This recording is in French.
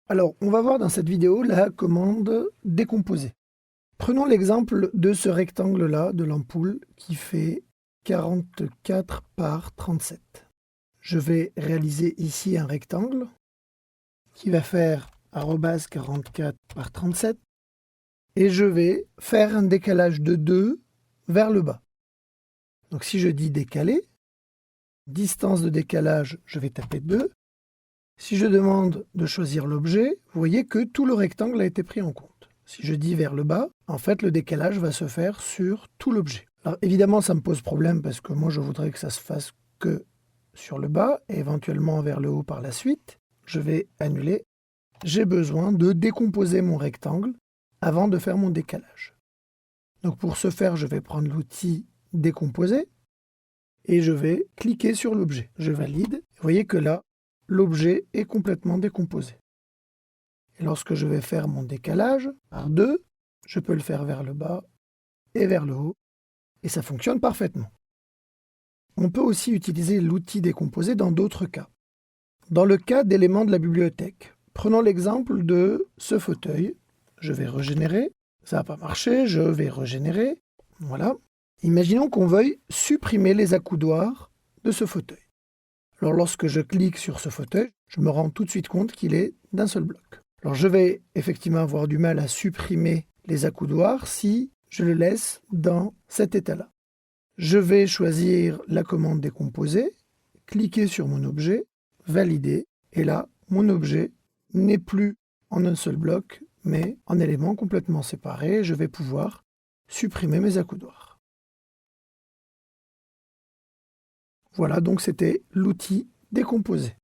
Alors, on va voir dans cette vidéo la commande décomposer. Prenons l'exemple de ce rectangle-là de l'ampoule qui fait 44 par 37. Je vais réaliser ici un rectangle qui va faire arrobase 44 par 37 et je vais faire un décalage de 2 vers le bas. Donc si je dis décaler, distance de décalage, je vais taper 2. Si je demande de choisir l'objet, vous voyez que tout le rectangle a été pris en compte. Si je dis vers le bas, en fait, le décalage va se faire sur tout l'objet. Alors évidemment, ça me pose problème parce que moi, je voudrais que ça se fasse que sur le bas et éventuellement vers le haut par la suite. Je vais annuler. J'ai besoin de décomposer mon rectangle avant de faire mon décalage. Donc pour ce faire, je vais prendre l'outil décomposer et je vais cliquer sur l'objet. Je valide. Vous voyez que là, l'objet est complètement décomposé. Et lorsque je vais faire mon décalage par 2, je peux le faire vers le bas et vers le haut, et ça fonctionne parfaitement. On peut aussi utiliser l'outil décomposer dans d'autres cas. Dans le cas d'éléments de la bibliothèque, prenons l'exemple de ce fauteuil. Je vais régénérer. Ça n'a pas marché, je vais régénérer. Voilà. Imaginons qu'on veuille supprimer les accoudoirs de ce fauteuil. Alors lorsque je clique sur ce fauteuil, je me rends tout de suite compte qu'il est d'un seul bloc. Alors je vais effectivement avoir du mal à supprimer les accoudoirs si je le laisse dans cet état-là. Je vais choisir la commande décomposer, cliquer sur mon objet, valider, et là, mon objet n'est plus en un seul bloc, mais en éléments complètement séparés. Je vais pouvoir supprimer mes accoudoirs. Voilà, donc c'était l'outil décomposer.